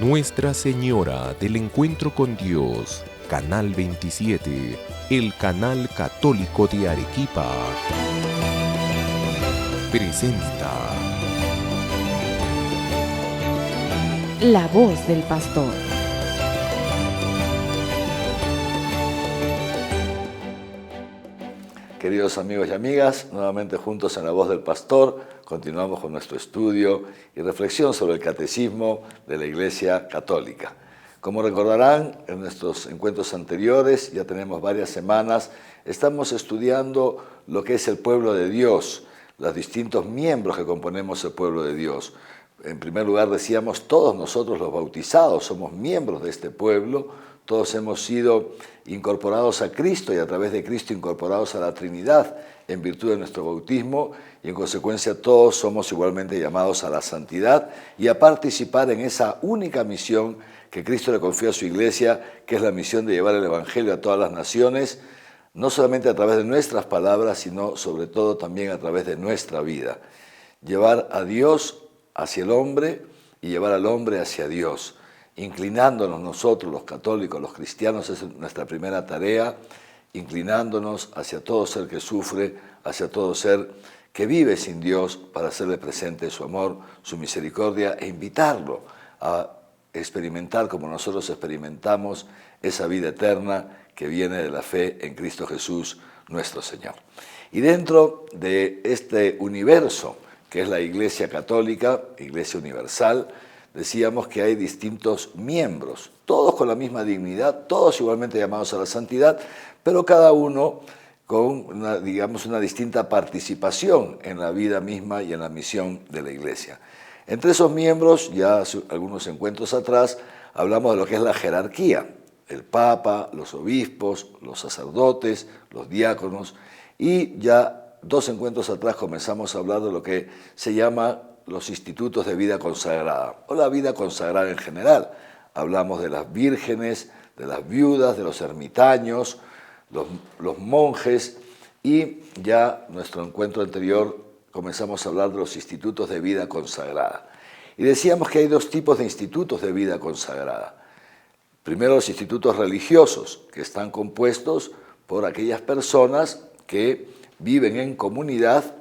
Nuestra Señora del Encuentro con Dios, Canal 27, el canal católico de Arequipa, presenta La voz del pastor. Queridos amigos y amigas, nuevamente juntos en La Voz del Pastor, continuamos con nuestro estudio y reflexión sobre el Catecismo de la Iglesia Católica. Como recordarán, en nuestros encuentros anteriores, ya tenemos varias semanas, estamos estudiando lo que es el pueblo de Dios, los distintos miembros que componemos el pueblo de Dios. En primer lugar decíamos, todos nosotros los bautizados somos miembros de este pueblo, todos hemos sido incorporados a Cristo y a través de Cristo incorporados a la Trinidad en virtud de nuestro bautismo y en consecuencia todos somos igualmente llamados a la santidad y a participar en esa única misión que Cristo le confió a su iglesia, que es la misión de llevar el Evangelio a todas las naciones, no solamente a través de nuestras palabras, sino sobre todo también a través de nuestra vida. Llevar a Dios hacia el hombre y llevar al hombre hacia Dios. Inclinándonos nosotros, los católicos, los cristianos, es nuestra primera tarea, inclinándonos hacia todo ser que sufre, hacia todo ser que vive sin Dios para hacerle presente su amor, su misericordia e invitarlo a experimentar como nosotros experimentamos esa vida eterna que viene de la fe en Cristo Jesús, nuestro Señor. Y dentro de este universo que es la Iglesia Católica, Iglesia Universal, decíamos que hay distintos miembros, todos con la misma dignidad, todos igualmente llamados a la santidad, pero cada uno con una distinta participación en la vida misma y en la misión de la Iglesia. Entre esos miembros, ya hace algunos encuentros atrás, hablamos de lo que es la jerarquía, el Papa, los obispos, los sacerdotes, los diáconos, y ya 2 encuentros atrás comenzamos a hablar de lo que se llama los institutos de vida consagrada, o la vida consagrada en general. Hablamos de las vírgenes, de las viudas, de los ermitaños, los monjes, y ya nuestro encuentro anterior comenzamos a hablar de los institutos de vida consagrada. Y decíamos que hay 2 tipos de institutos de vida consagrada. Primero, los institutos religiosos, que están compuestos por aquellas personas que viven en comunidad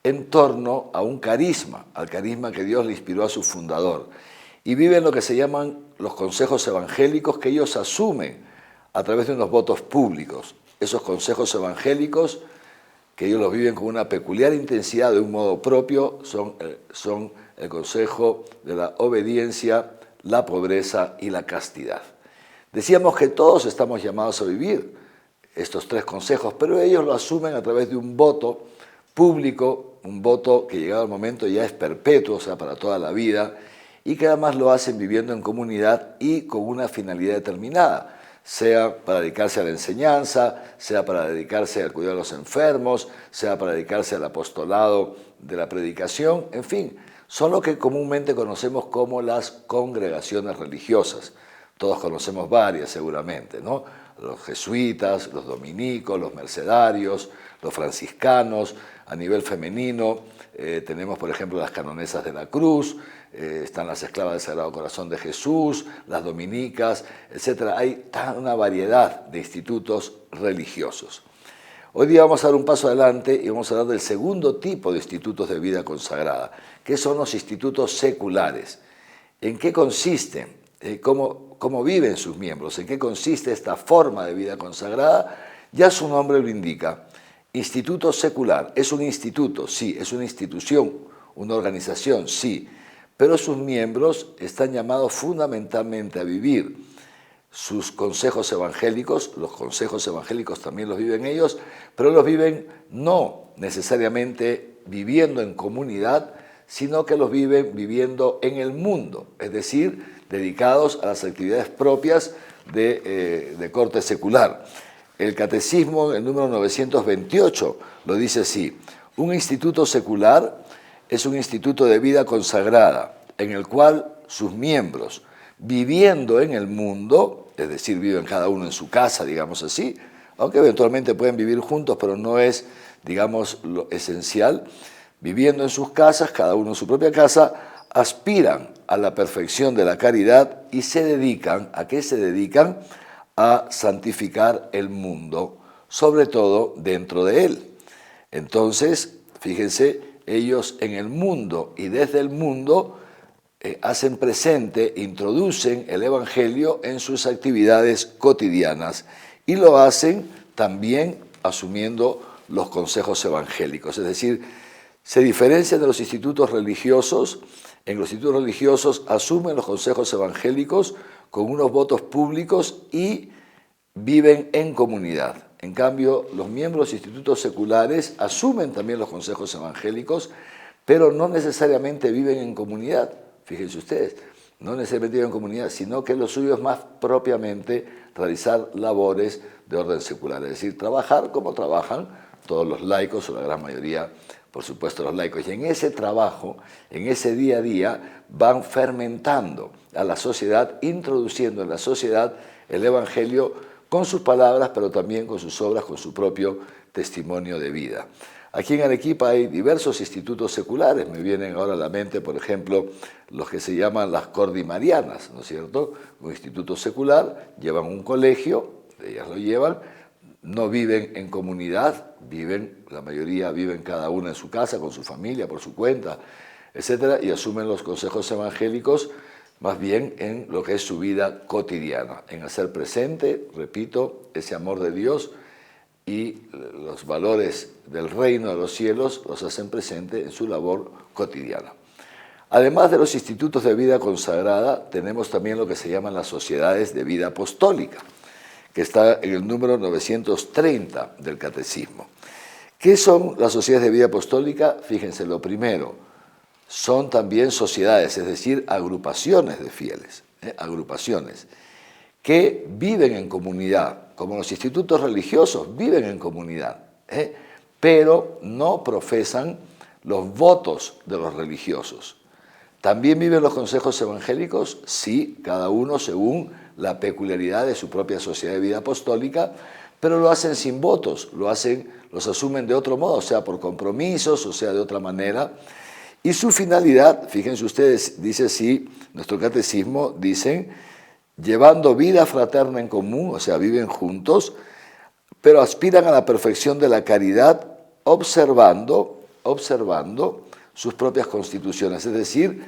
en torno a un carisma, al carisma que Dios le inspiró a su fundador. Y viven lo que se llaman los consejos evangélicos que ellos asumen a través de unos votos públicos. Esos consejos evangélicos, que ellos los viven con una peculiar intensidad de un modo propio, son el consejo de la obediencia, la pobreza y la castidad. Decíamos que todos estamos llamados a vivir estos 3 consejos, pero ellos lo asumen a través de un voto público, un voto que llegado el momento ya es perpetuo, o sea, para toda la vida, y que además lo hacen viviendo en comunidad y con una finalidad determinada, sea para dedicarse a la enseñanza, sea para dedicarse al cuidado de los enfermos, sea para dedicarse al apostolado de la predicación, en fin, son lo que comúnmente conocemos como las congregaciones religiosas. Todos conocemos varias seguramente, ¿no? Los jesuitas, los dominicos, los mercedarios, los franciscanos. A nivel femenino tenemos, por ejemplo, las canonesas de la Cruz, están las esclavas del Sagrado Corazón de Jesús, las dominicas, etc. Hay una variedad de institutos religiosos. Hoy día vamos a dar un paso adelante y vamos a hablar del segundo tipo de institutos de vida consagrada, que son los institutos seculares. ¿En qué consisten? ¿Cómo viven sus miembros? ¿En qué consiste esta forma de vida consagrada? Ya su nombre lo indica. Instituto secular. ¿Es un instituto? Sí. ¿Es una institución? ¿Una organización? Sí. Pero sus miembros están llamados fundamentalmente a vivir sus consejos evangélicos. Los consejos evangélicos también los viven ellos, pero los viven no necesariamente viviendo en comunidad, sino que los viven viviendo en el mundo, es decir, dedicados a las actividades propias de corte secular. El Catecismo, el número 928, lo dice así: un instituto secular es un instituto de vida consagrada, en el cual sus miembros, viviendo en el mundo, es decir, viven cada uno en su casa, digamos así, aunque eventualmente pueden vivir juntos, pero no es, digamos, lo esencial, viviendo en sus casas, cada uno en su propia casa, aspiran a la perfección de la caridad y se dedican, ¿a qué se dedican? A santificar el mundo, sobre todo dentro de él. Entonces, fíjense, ellos en el mundo y desde el mundo hacen presente, introducen el Evangelio en sus actividades cotidianas y lo hacen también asumiendo los consejos evangélicos. Es decir, se diferencian de los institutos religiosos. En los institutos religiosos asumen los consejos evangélicos con unos votos públicos y viven en comunidad. En cambio, los miembros de institutos seculares asumen también los consejos evangélicos, pero no necesariamente viven en comunidad. Fíjense ustedes, no necesariamente viven en comunidad, sino que lo suyo es más propiamente realizar labores de orden secular, es decir, trabajar como trabajan todos los laicos, o la gran mayoría, por supuesto, los laicos. Y en ese trabajo, en ese día a día, van fermentando a la sociedad, introduciendo en la sociedad el Evangelio con sus palabras, pero también con sus obras, con su propio testimonio de vida. Aquí en Arequipa hay diversos institutos seculares. Me vienen ahora a la mente, por ejemplo, los que se llaman las Cordimarianas, ¿no es cierto? Un instituto secular, llevan un colegio, ellas lo llevan, no viven en comunidad, la mayoría viven cada una en su casa, con su familia, por su cuenta, etcétera, y asumen los consejos evangélicos más bien en lo que es su vida cotidiana, en hacer presente, repito, ese amor de Dios y los valores del reino de los cielos los hacen presente en su labor cotidiana. Además de los institutos de vida consagrada, tenemos también lo que se llaman las sociedades de vida apostólica, que está en el número 930 del Catecismo. ¿Qué son las sociedades de vida apostólica? Fíjense, lo primero, son también sociedades, es decir, agrupaciones de fieles, agrupaciones que viven en comunidad, como los institutos religiosos viven en comunidad, pero no profesan los votos de los religiosos. ¿También viven los consejos evangélicos? Sí, cada uno según la peculiaridad de su propia sociedad de vida apostólica, pero lo hacen sin votos, los asumen de otro modo, o sea, por compromisos, o sea, de otra manera. Y su finalidad, fíjense ustedes, dice así, nuestro catecismo, dicen, llevando vida fraterna en común, o sea, viven juntos, pero aspiran a la perfección de la caridad observando sus propias constituciones, es decir,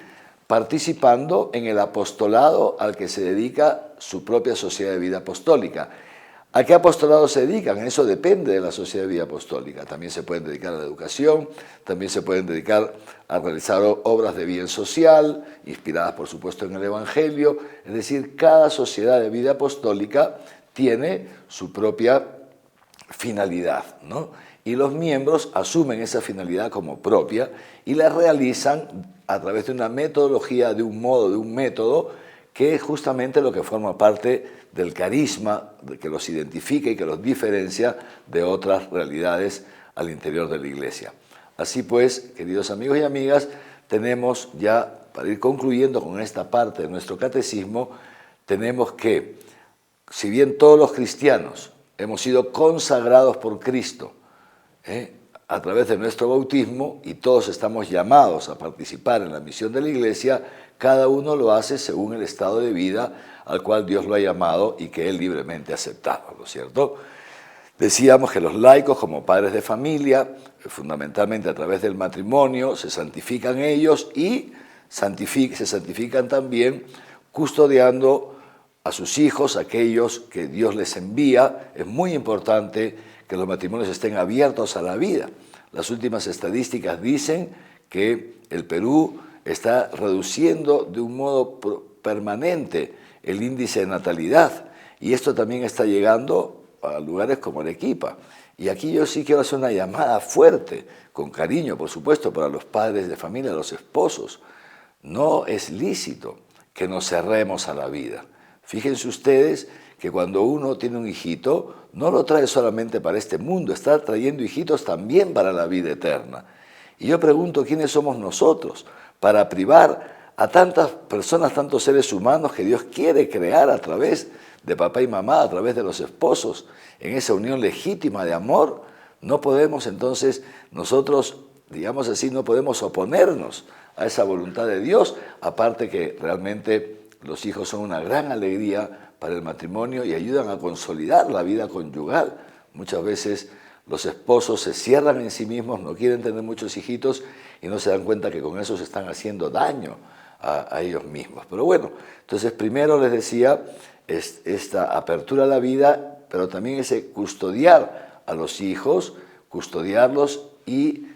participando en el apostolado al que se dedica su propia sociedad de vida apostólica. ¿A qué apostolado se dedican? Eso depende de la sociedad de vida apostólica. También se pueden dedicar a la educación, también se pueden dedicar a realizar obras de bien social, inspiradas por supuesto en el Evangelio. Es decir, cada sociedad de vida apostólica tiene su propia finalidad, ¿no? Y los miembros asumen esa finalidad como propia y la realizan a través de una metodología, de un modo, de un método, que es justamente lo que forma parte del carisma que los identifica y que los diferencia de otras realidades al interior de la Iglesia. Así pues, queridos amigos y amigas, tenemos ya, para ir concluyendo con esta parte de nuestro catecismo, tenemos que, si bien todos los cristianos hemos sido consagrados por Cristo, a través de nuestro bautismo, y todos estamos llamados a participar en la misión de la Iglesia, cada uno lo hace según el estado de vida al cual Dios lo ha llamado y que Él libremente ha aceptado, ¿no es cierto? Decíamos que los laicos, como padres de familia, fundamentalmente a través del matrimonio, se santifican ellos y se santifican también custodiando a sus hijos, aquellos que Dios les envía. Es muy importante que los matrimonios estén abiertos a la vida. Las últimas estadísticas dicen que el Perú está reduciendo de un modo permanente el índice de natalidad, y esto también está llegando a lugares como Arequipa. Y aquí yo sí quiero hacer una llamada fuerte, con cariño, por supuesto, para los padres de familia, los esposos. No es lícito que nos cerremos a la vida. Fíjense ustedes que cuando uno tiene un hijito, no lo trae solamente para este mundo, está trayendo hijitos también para la vida eterna. Y yo pregunto, ¿quiénes somos nosotros para privar a tantas personas, tantos seres humanos que Dios quiere crear a través de papá y mamá, a través de los esposos, en esa unión legítima de amor? No podemos entonces nosotros digamos así, no podemos oponernos a esa voluntad de Dios, aparte que realmente los hijos son una gran alegría para el matrimonio y ayudan a consolidar la vida conyugal. Muchas veces los esposos se cierran en sí mismos, no quieren tener muchos hijitos y no se dan cuenta que con eso se están haciendo daño a ellos mismos. Pero bueno, entonces primero les decía, esta apertura a la vida, pero también ese custodiar a los hijos, custodiarlos y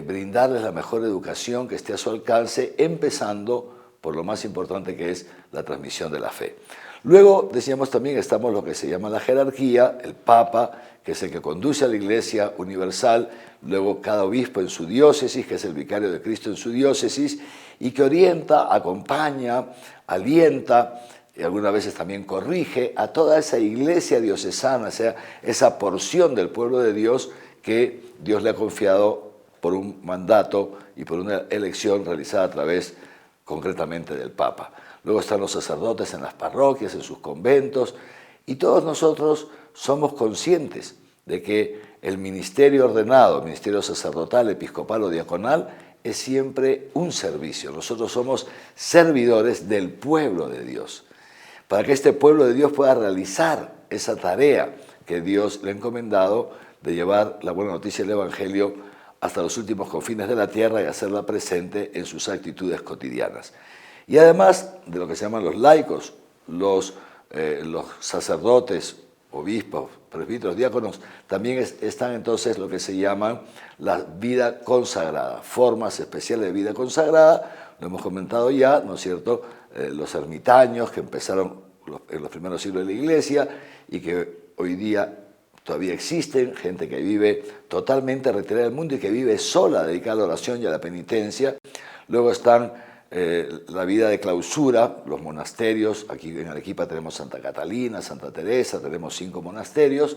brindarles la mejor educación que esté a su alcance, empezando por lo más importante que es la transmisión de la fe. Luego, decíamos también, estamos lo que se llama la jerarquía, el Papa, que es el que conduce a la Iglesia universal, luego cada obispo en su diócesis, que es el vicario de Cristo en su diócesis, y que orienta, acompaña, alienta, y algunas veces también corrige a toda esa iglesia diocesana, o sea, esa porción del pueblo de Dios que Dios le ha confiado por un mandato y por una elección realizada a través concretamente del Papa. Luego están los sacerdotes en las parroquias, en sus conventos, y todos nosotros somos conscientes de que el ministerio ordenado, el ministerio sacerdotal, episcopal o diaconal, es siempre un servicio. Nosotros somos servidores del pueblo de Dios, para que este pueblo de Dios pueda realizar esa tarea que Dios le ha encomendado de llevar la buena noticia del Evangelio hasta los últimos confines de la tierra y hacerla presente en sus actitudes cotidianas. Y además de lo que se llaman los laicos, los sacerdotes, obispos, presbíteros, diáconos, también están entonces lo que se llaman la vida consagrada, formas especiales de vida consagrada, lo hemos comentado ya, ¿no es cierto?, los ermitaños que empezaron en los primeros siglos de la Iglesia y que hoy día todavía existen, gente que vive totalmente retirada del mundo y que vive sola, dedicada a la oración y a la penitencia. Luego están la vida de clausura, los monasterios. Aquí en Arequipa tenemos Santa Catalina, Santa Teresa, tenemos 5 monasterios.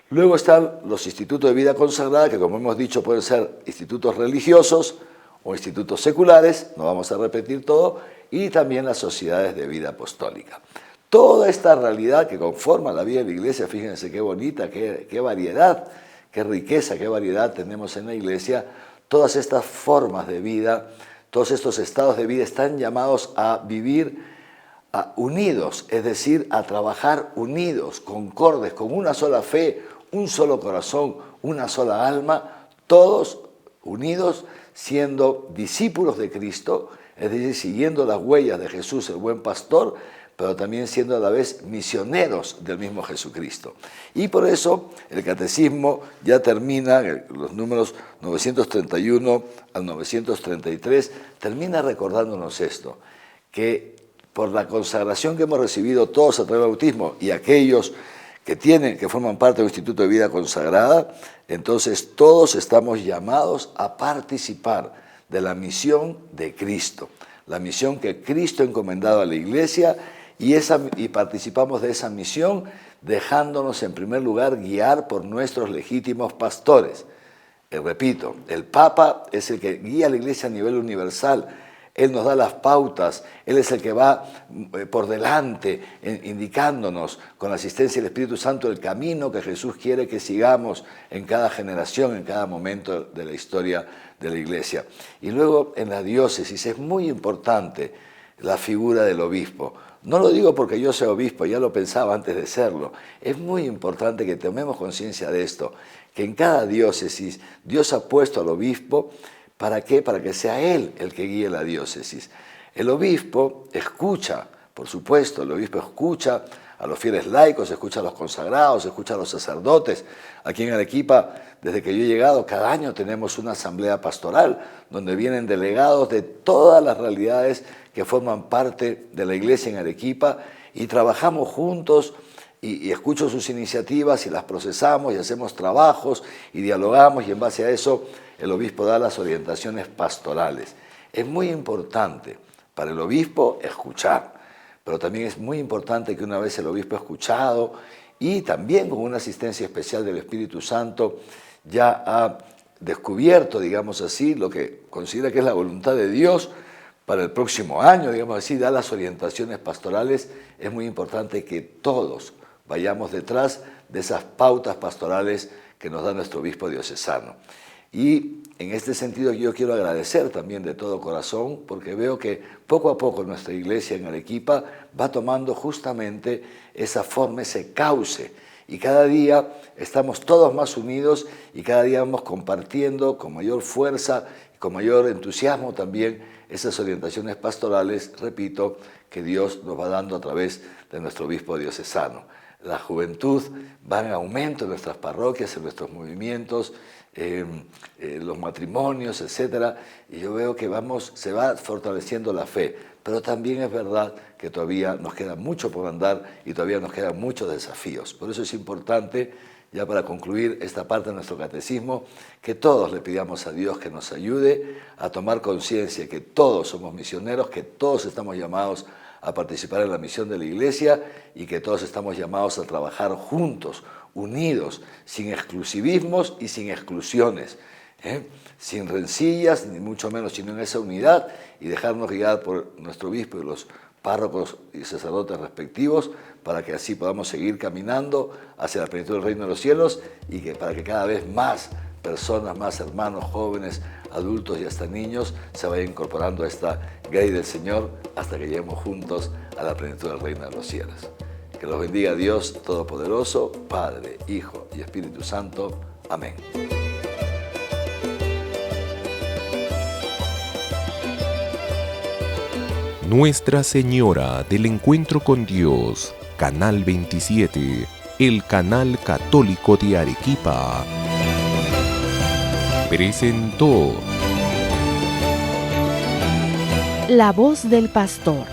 Luego están los institutos de vida consagrada, que como hemos dicho pueden ser institutos religiosos o institutos seculares, no vamos a repetir todo, y también las sociedades de vida apostólica. Toda esta realidad que conforma la vida de la Iglesia, fíjense qué bonita, qué variedad, qué riqueza, qué variedad tenemos en la Iglesia. Todas estas formas de vida, todos estos estados de vida están llamados a vivir unidos, es decir, a trabajar unidos, concordes, con una sola fe, un solo corazón, una sola alma, todos unidos siendo discípulos de Cristo, es decir, siguiendo las huellas de Jesús, el buen pastor, pero también siendo a la vez misioneros del mismo Jesucristo. Y por eso el catecismo ya termina, los números 931 al 933, termina recordándonos esto, que por la consagración que hemos recibido todos a través del bautismo y aquellos que forman parte del Instituto de Vida Consagrada, entonces todos estamos llamados a participar de la misión de Cristo, la misión que Cristo ha encomendado a la Iglesia, y participamos de esa misión dejándonos en primer lugar guiar por nuestros legítimos pastores. Repito, el Papa es el que guía a la Iglesia a nivel universal. Él nos da las pautas, Él es el que va por delante indicándonos con la asistencia del Espíritu Santo el camino que Jesús quiere que sigamos en cada generación, en cada momento de la historia de la Iglesia. Y luego en la diócesis es muy importante la figura del obispo. No lo digo porque yo sea obispo, ya lo pensaba antes de serlo. Es muy importante que tomemos conciencia de esto, que en cada diócesis Dios ha puesto al obispo. ¿Para qué? Para que sea él el que guíe la diócesis. El obispo escucha, por supuesto, el obispo escucha a los fieles laicos, escucha a los consagrados, escucha a los sacerdotes. Aquí en Arequipa, desde que yo he llegado, cada año tenemos una asamblea pastoral donde vienen delegados de todas las realidades que forman parte de la Iglesia en Arequipa y trabajamos juntos y escucho sus iniciativas y las procesamos y hacemos trabajos y dialogamos y en base a eso el obispo da las orientaciones pastorales. Es muy importante para el obispo escuchar, pero también es muy importante que una vez el obispo ha escuchado y también con una asistencia especial del Espíritu Santo ya ha descubierto, digamos así, lo que considera que es la voluntad de Dios para el próximo año, digamos así, da las orientaciones pastorales. Es muy importante que todos vayamos detrás de esas pautas pastorales que nos da nuestro obispo diocesano. Y En este sentido yo quiero agradecer también de todo corazón porque veo que poco a poco nuestra iglesia en Arequipa va tomando justamente esa forma, ese cauce, y cada día estamos todos más unidos y cada día vamos compartiendo con mayor fuerza y con mayor entusiasmo también esas orientaciones pastorales, repito, que Dios nos va dando a través de nuestro obispo diocesano. La juventud va en aumento en nuestras parroquias, en nuestros movimientos, los matrimonios, etc. Y yo veo que se va fortaleciendo la fe, pero también es verdad que todavía nos queda mucho por andar y todavía nos quedan muchos desafíos. Por eso es importante, ya para concluir esta parte de nuestro catecismo, que todos le pidamos a Dios que nos ayude a tomar conciencia que todos somos misioneros, que todos estamos llamados a participar en la misión de la Iglesia y que todos estamos llamados a trabajar juntos, unidos, sin exclusivismos y sin exclusiones, sin rencillas, ni mucho menos, sino en esa unidad, y dejarnos guiar por nuestro obispo y los párrocos y sacerdotes respectivos para que así podamos seguir caminando hacia la plenitud del reino de los cielos y para que cada vez más personas, más hermanos, jóvenes, adultos y hasta niños se vayan incorporando a esta grey del Señor hasta que lleguemos juntos a la plenitud del reino de los cielos. Que los bendiga Dios Todopoderoso, Padre, Hijo y Espíritu Santo. Amén. Nuestra Señora del Encuentro con Dios, Canal 27, el canal católico de Arequipa, presentó La voz del pastor.